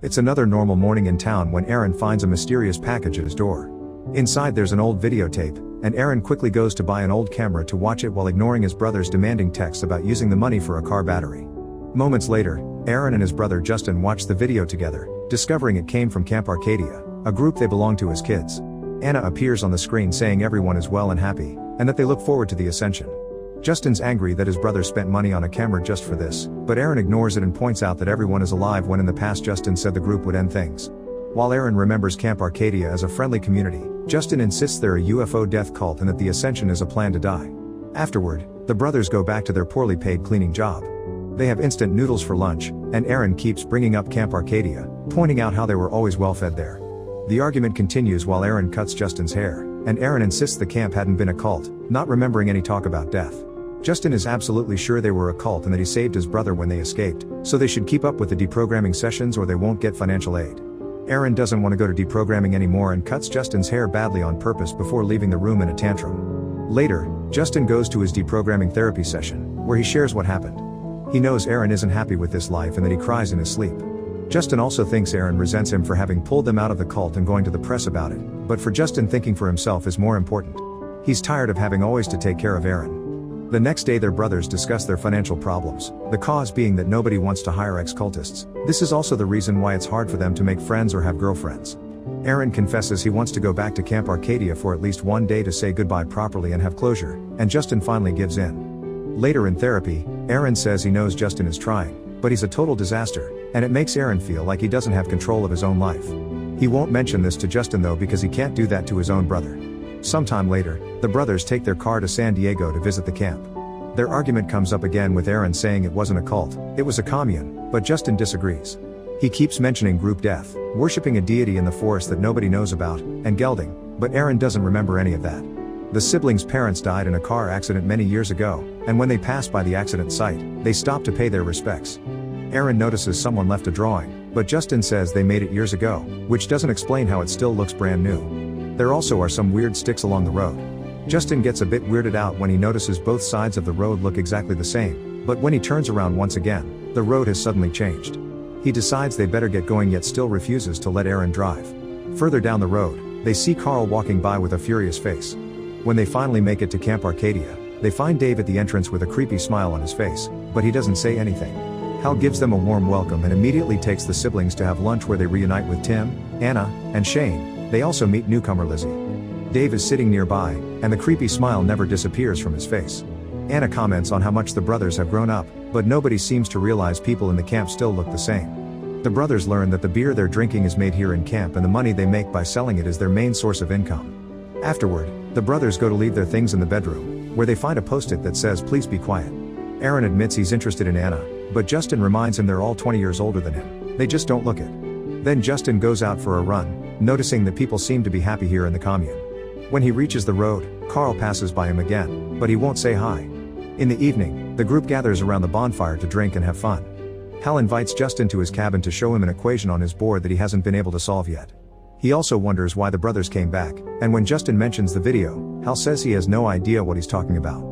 It's another normal morning in town when Aaron finds a mysterious package at his door. Inside there's an old videotape, and Aaron quickly goes to buy an old camera to watch it while ignoring his brother's demanding texts about using the money for a car battery. Moments later, Aaron and his brother Justin watch the video together, discovering it came from Camp Arcadia, a group they belong to as kids. Anna appears on the screen saying everyone is well and happy, and that they look forward to the ascension. Justin's angry that his brother spent money on a camera just for this, but Aaron ignores it and points out that everyone is alive when in the past Justin said the group would end things. While Aaron remembers Camp Arcadia as a friendly community, Justin insists they're a UFO death cult and that the ascension is a plan to die. Afterward, the brothers go back to their poorly paid cleaning job. They have instant noodles for lunch, and Aaron keeps bringing up Camp Arcadia, pointing out how they were always well fed there. The argument continues while Aaron cuts Justin's hair, and Aaron insists the camp hadn't been a cult, not remembering any talk about death. Justin is absolutely sure they were a cult and that he saved his brother when they escaped, so they should keep up with the deprogramming sessions or they won't get financial aid. Aaron doesn't want to go to deprogramming anymore and cuts Justin's hair badly on purpose before leaving the room in a tantrum. Later, Justin goes to his deprogramming therapy session, where he shares what happened. He knows Aaron isn't happy with this life and that he cries in his sleep. Justin also thinks Aaron resents him for having pulled them out of the cult and going to the press about it, but for Justin thinking for himself is more important. He's tired of having always to take care of Aaron. The next day their brothers discuss their financial problems, the cause being that nobody wants to hire ex-cultists. This is also the reason why it's hard for them to make friends or have girlfriends. Aaron confesses he wants to go back to Camp Arcadia for at least one day to say goodbye properly and have closure, and Justin finally gives in. Later in therapy, Aaron says he knows Justin is trying, but he's a total disaster, and it makes Aaron feel like he doesn't have control of his own life. He won't mention this to Justin though because he can't do that to his own brother. Sometime later, the brothers take their car to San Diego to visit the camp. Their argument comes up again with Aaron saying it wasn't a cult, it was a commune, but Justin disagrees. He keeps mentioning group death, worshipping a deity in the forest that nobody knows about, and gelding, but Aaron doesn't remember any of that. The siblings' parents died in a car accident many years ago, and when they pass by the accident site, they stop to pay their respects. Aaron notices someone left a drawing, but Justin says they made it years ago, which doesn't explain how it still looks brand new. There also are some weird sticks along the road. Justin gets a bit weirded out when he notices both sides of the road look exactly the same, but when he turns around once again, the road has suddenly changed. He decides they better get going yet still refuses to let Aaron drive. Further down the road, they see Carl walking by with a furious face. When they finally make it to Camp Arcadia, they find Dave at the entrance with a creepy smile on his face, but he doesn't say anything. Hal gives them a warm welcome and immediately takes the siblings to have lunch where they reunite with Tim, Anna, and Shane. They also meet newcomer Lizzie. Dave is sitting nearby, and the creepy smile never disappears from his face. Anna comments on how much the brothers have grown up, but nobody seems to realize people in the camp still look the same. The brothers learn that the beer they're drinking is made here in camp and the money they make by selling it is their main source of income. Afterward, the brothers go to leave their things in the bedroom, where they find a post-it that says please be quiet. Aaron admits he's interested in Anna, but Justin reminds him they're all 20 years older than him. They just don't look it. Then Justin goes out for a run, noticing that people seem to be happy here in the commune. When he reaches the road, Carl passes by him again, but he won't say hi. In the evening, the group gathers around the bonfire to drink and have fun. Hal invites Justin to his cabin to show him an equation on his board that he hasn't been able to solve yet. He also wonders why the brothers came back, and when Justin mentions the video, Hal says he has no idea what he's talking about.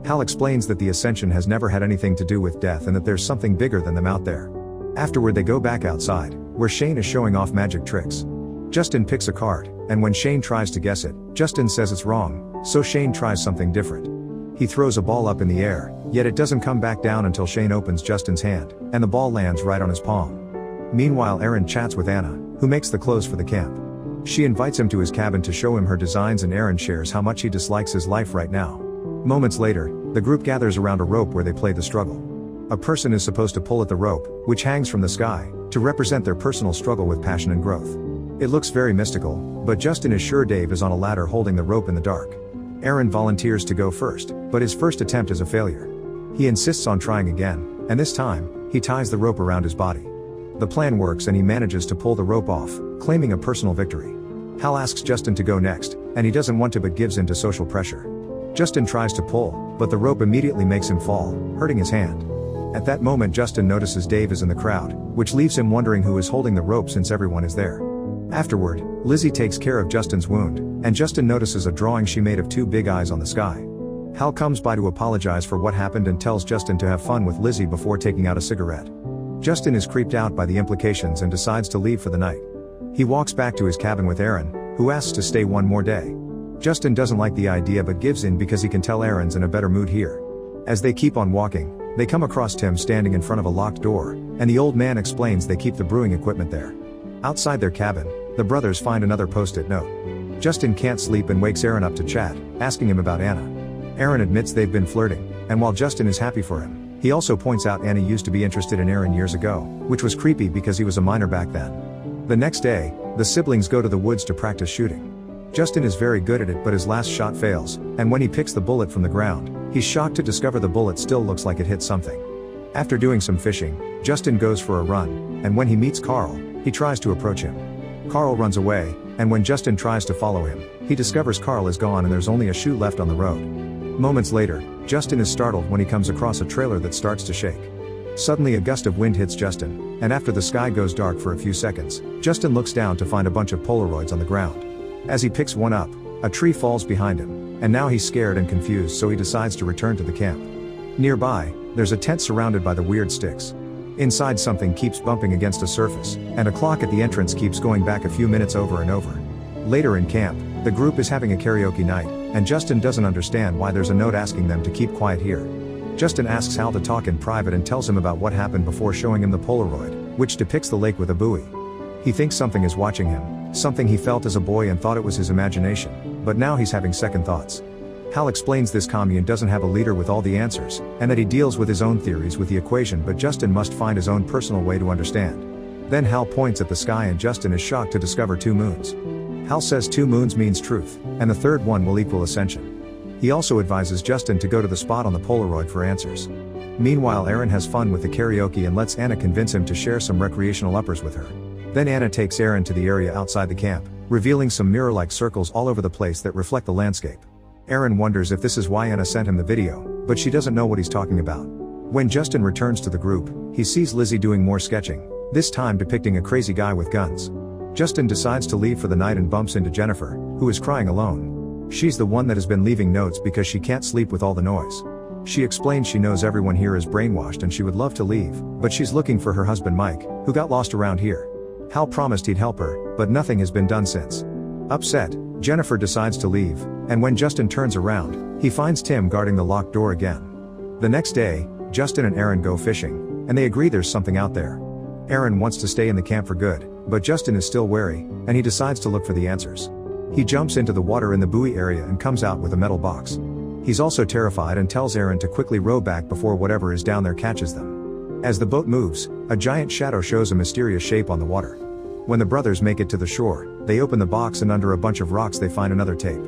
Hal explains that the ascension has never had anything to do with death and that there's something bigger than them out there. Afterward they go back outside, where Shane is showing off magic tricks. Justin picks a card, and when Shane tries to guess it, Justin says it's wrong, so Shane tries something different. He throws a ball up in the air, yet it doesn't come back down until Shane opens Justin's hand, and the ball lands right on his palm. Meanwhile Aaron chats with Anna, who makes the clothes for the camp. She invites him to his cabin to show him her designs and Aaron shares how much he dislikes his life right now. Moments later, the group gathers around a rope where they play the struggle. A person is supposed to pull at the rope, which hangs from the sky, to represent their personal struggle with passion and growth. It looks very mystical, but Justin is sure Dave is on a ladder holding the rope in the dark. Aaron volunteers to go first, but his first attempt is a failure. He insists on trying again, and this time, he ties the rope around his body. The plan works and he manages to pull the rope off, claiming a personal victory. Hal asks Justin to go next, and he doesn't want to but gives in to social pressure. Justin tries to pull, but the rope immediately makes him fall, hurting his hand. At that moment Justin notices Dave is in the crowd, which leaves him wondering who is holding the rope since everyone is there. Afterward, Lizzie takes care of Justin's wound, and Justin notices a drawing she made of two big eyes on the sky. Hal comes by to apologize for what happened and tells Justin to have fun with Lizzie before taking out a cigarette. Justin is creeped out by the implications and decides to leave for the night. He walks back to his cabin with Aaron, who asks to stay one more day. Justin doesn't like the idea but gives in because he can tell Aaron's in a better mood here. As they keep on walking, they come across Tim standing in front of a locked door, and the old man explains they keep the brewing equipment there. Outside their cabin, the brothers find another post-it note. Justin can't sleep and wakes Aaron up to chat, asking him about Anna. Aaron admits they've been flirting, and while Justin is happy for him, he also points out Anna used to be interested in Aaron years ago, which was creepy because he was a minor back then. The next day, the siblings go to the woods to practice shooting. Justin is very good at it but his last shot fails, and when he picks the bullet from the ground, he's shocked to discover the bullet still looks like it hit something. After doing some fishing, Justin goes for a run, and when he meets Carl, he tries to approach him. Carl runs away, and when Justin tries to follow him, he discovers Carl is gone and there's only a shoe left on the road. Moments later, Justin is startled when he comes across a trailer that starts to shake. Suddenly a gust of wind hits Justin, and after the sky goes dark for a few seconds, Justin looks down to find a bunch of Polaroids on the ground. As he picks one up, a tree falls behind him, and now he's scared and confused so he decides to return to the camp. Nearby, there's a tent surrounded by the weird sticks. Inside something keeps bumping against a surface, and a clock at the entrance keeps going back a few minutes over and over. Later in camp, the group is having a karaoke night, and Justin doesn't understand why there's a note asking them to keep quiet here. Justin asks Hal to talk in private and tells him about what happened before showing him the Polaroid, which depicts the lake with a buoy. He thinks something is watching him, something he felt as a boy and thought it was his imagination, but now he's having second thoughts. Hal explains this commune doesn't have a leader with all the answers, and that he deals with his own theories with the equation but Justin must find his own personal way to understand. Then Hal points at the sky and Justin is shocked to discover 2 moons. Hal says 2 moons means truth, and the third one will equal ascension. He also advises Justin to go to the spot on the Polaroid for answers. Meanwhile, Aaron has fun with the karaoke and lets Anna convince him to share some recreational uppers with her. Then Anna takes Aaron to the area outside the camp, revealing some mirror-like circles all over the place that reflect the landscape. Aaron wonders if this is why Anna sent him the video, but she doesn't know what he's talking about. When Justin returns to the group, he sees Lizzie doing more sketching, this time depicting a crazy guy with guns. Justin decides to leave for the night and bumps into Jennifer, who is crying alone. She's the one that has been leaving notes because she can't sleep with all the noise. She explains she knows everyone here is brainwashed and she would love to leave, but she's looking for her husband Mike, who got lost around here. Hal promised he'd help her, but nothing has been done since. Upset, Jennifer decides to leave, and when Justin turns around, he finds Tim guarding the locked door again. The next day, Justin and Aaron go fishing, and they agree there's something out there. Aaron wants to stay in the camp for good, but Justin is still wary, and he decides to look for the answers. He jumps into the water in the buoy area and comes out with a metal box. He's also terrified and tells Aaron to quickly row back before whatever is down there catches them. As the boat moves, a giant shadow shows a mysterious shape on the water. When the brothers make it to the shore, they open the box and under a bunch of rocks they find another tape.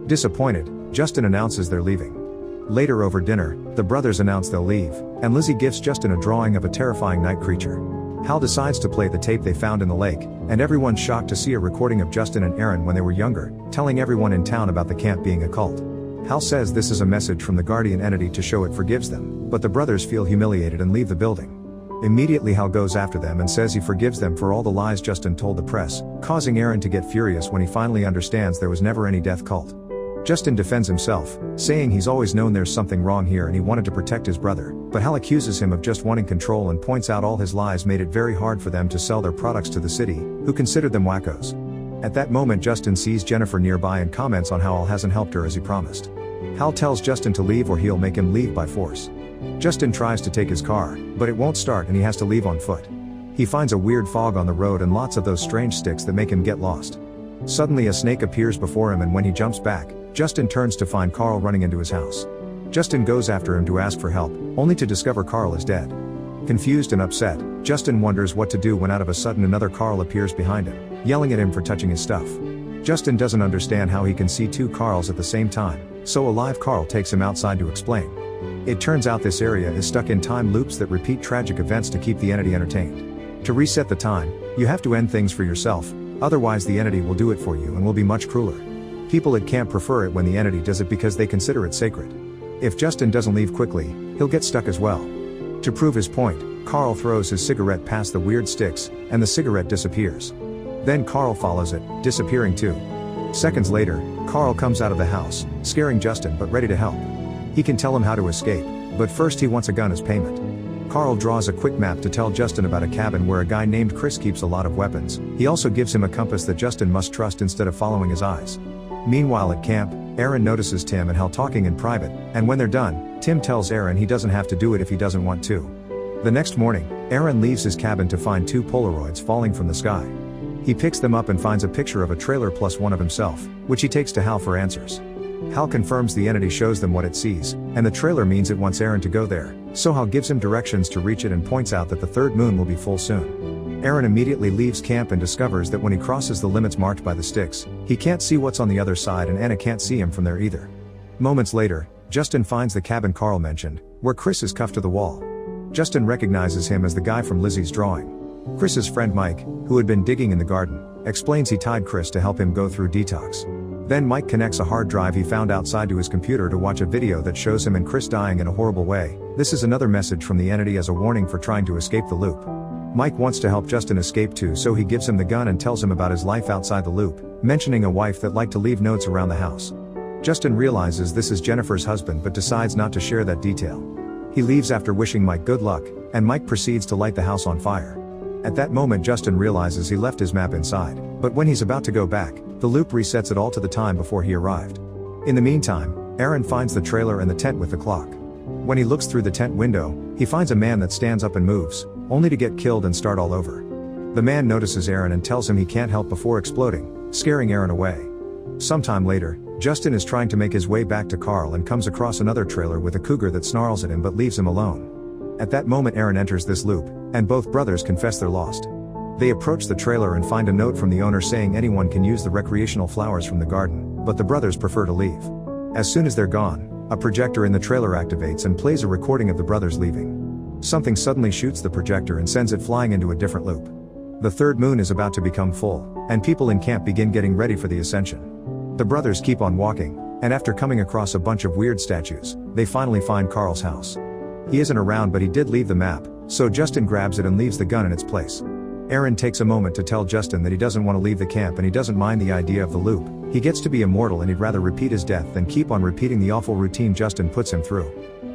Disappointed, Justin announces they're leaving. Later over dinner, the brothers announce they'll leave, and Lizzie gives Justin a drawing of a terrifying night creature. Hal decides to play the tape they found in the lake, and everyone's shocked to see a recording of Justin and Aaron when they were younger, telling everyone in town about the camp being a cult. Hal says this is a message from the guardian entity to show it forgives them, but the brothers feel humiliated and leave the building. Immediately Hal goes after them and says he forgives them for all the lies Justin told the press, causing Aaron to get furious when he finally understands there was never any death cult. Justin defends himself, saying he's always known there's something wrong here and he wanted to protect his brother, but Hal accuses him of just wanting control and points out all his lies made it very hard for them to sell their products to the city, who considered them wackos. At that moment Justin sees Jennifer nearby and comments on how Hal hasn't helped her as he promised. Hal tells Justin to leave or he'll make him leave by force. Justin tries to take his car, but it won't start and he has to leave on foot. He finds a weird fog on the road and lots of those strange sticks that make him get lost. Suddenly a snake appears before him and when he jumps back, Justin turns to find Carl running into his house. Justin goes after him to ask for help, only to discover Carl is dead. Confused and upset, Justin wonders what to do when out of a sudden another Carl appears behind him, yelling at him for touching his stuff. Justin doesn't understand how he can see 2 Carls at the same time, so a live Carl takes him outside to explain. It turns out this area is stuck in time loops that repeat tragic events to keep the entity entertained. To reset the time, you have to end things for yourself, otherwise the entity will do it for you and will be much crueler. People at camp prefer it when the entity does it because they consider it sacred. If Justin doesn't leave quickly, he'll get stuck as well. To prove his point, Carl throws his cigarette past the weird sticks, and the cigarette disappears. Then Carl follows it, disappearing too. Seconds later, Carl comes out of the house, scaring Justin but ready to help. He can tell him how to escape, but first he wants a gun as payment. Carl draws a quick map to tell Justin about a cabin where a guy named Chris keeps a lot of weapons. He also gives him a compass that Justin must trust instead of following his eyes. Meanwhile at camp, Aaron notices Tim and Hal talking in private, and when they're done, Tim tells Aaron he doesn't have to do it if he doesn't want to. The next morning, Aaron leaves his cabin to find 2 Polaroids falling from the sky. He picks them up and finds a picture of a trailer plus one of himself, which he takes to Hal for answers. Hal confirms the entity shows them what it sees, and the trailer means it wants Aaron to go there, so Hal gives him directions to reach it and points out that the third moon will be full soon. Aaron immediately leaves camp and discovers that when he crosses the limits marked by the sticks, he can't see what's on the other side and Anna can't see him from there either. Moments later, Justin finds the cabin Carl mentioned, where Chris is cuffed to the wall. Justin recognizes him as the guy from Lizzie's drawing. Chris's friend Mike, who had been digging in the garden, explains he tied Chris to help him go through detox. Then Mike connects a hard drive he found outside to his computer to watch a video that shows him and Chris dying in a horrible way. This is another message from the entity as a warning for trying to escape the loop. Mike wants to help Justin escape too, so he gives him the gun and tells him about his life outside the loop, mentioning a wife that liked to leave notes around the house. Justin realizes this is Jennifer's husband but decides not to share that detail. He leaves after wishing Mike good luck, and Mike proceeds to light the house on fire. At that moment Justin realizes he left his map inside, but when he's about to go back, the loop resets it all to the time before he arrived. In the meantime, Aaron finds the trailer and the tent with the clock. When he looks through the tent window, he finds a man that stands up and moves, only to get killed and start all over. The man notices Aaron and tells him he can't help before exploding, scaring Aaron away. Sometime later, Justin is trying to make his way back to Carl and comes across another trailer with a cougar that snarls at him but leaves him alone. At that moment Aaron enters this loop, and both brothers confess they're lost. They approach the trailer and find a note from the owner saying anyone can use the recreational flowers from the garden, but the brothers prefer to leave. As soon as they're gone, a projector in the trailer activates and plays a recording of the brothers leaving. Something suddenly shoots the projector and sends it flying into a different loop. The third moon is about to become full, and people in camp begin getting ready for the ascension. The brothers keep on walking, and after coming across a bunch of weird statues, they finally find Carl's house. He isn't around but he did leave the map, so Justin grabs it and leaves the gun in its place. Aaron takes a moment to tell Justin that he doesn't want to leave the camp and he doesn't mind the idea of the loop. He gets to be immortal and he'd rather repeat his death than keep on repeating the awful routine Justin puts him through.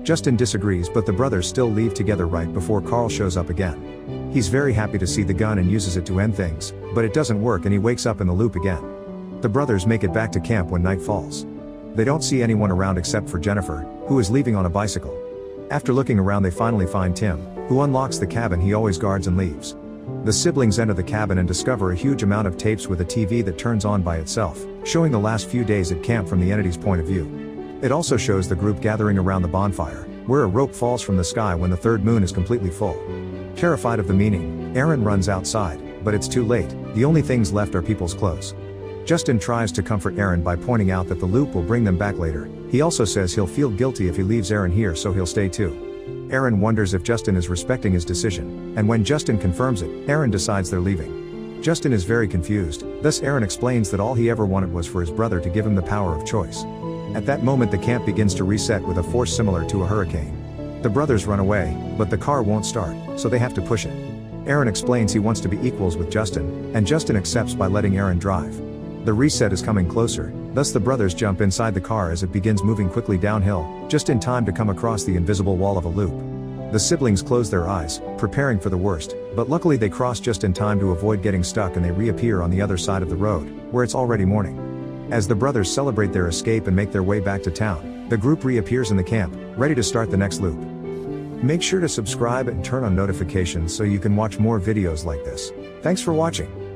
Justin disagrees but the brothers still leave together right before Carl shows up again. He's very happy to see the gun and uses it to end things, but it doesn't work and he wakes up in the loop again. The brothers make it back to camp when night falls. They don't see anyone around except for Jennifer, who is leaving on a bicycle. After looking around they finally find Tim, who unlocks the cabin he always guards and leaves. The siblings enter the cabin and discover a huge amount of tapes with a TV that turns on by itself, showing the last few days at camp from the entity's point of view. It also shows the group gathering around the bonfire, where a rope falls from the sky when the third moon is completely full. Terrified of the meaning, Aaron runs outside, but it's too late. The only things left are people's clothes. Justin tries to comfort Aaron by pointing out that the loop will bring them back later. He also says he'll feel guilty if he leaves Aaron here, so he'll stay too. Aaron wonders if Justin is respecting his decision, and when Justin confirms it, Aaron decides they're leaving. Justin is very confused, thus Aaron explains that all he ever wanted was for his brother to give him the power of choice. At that moment the camp begins to reset with a force similar to a hurricane. The brothers run away, but the car won't start, so they have to push it. Aaron explains he wants to be equals with Justin, and Justin accepts by letting Aaron drive. The reset is coming closer, thus the brothers jump inside the car as it begins moving quickly downhill, just in time to come across the invisible wall of a loop. The siblings close their eyes, preparing for the worst, but luckily they cross just in time to avoid getting stuck and they reappear on the other side of the road, where it's already morning. As the brothers celebrate their escape and make their way back to town, the group reappears in the camp, ready to start the next loop. Make sure to subscribe and turn on notifications so you can watch more videos like this. Thanks for watching.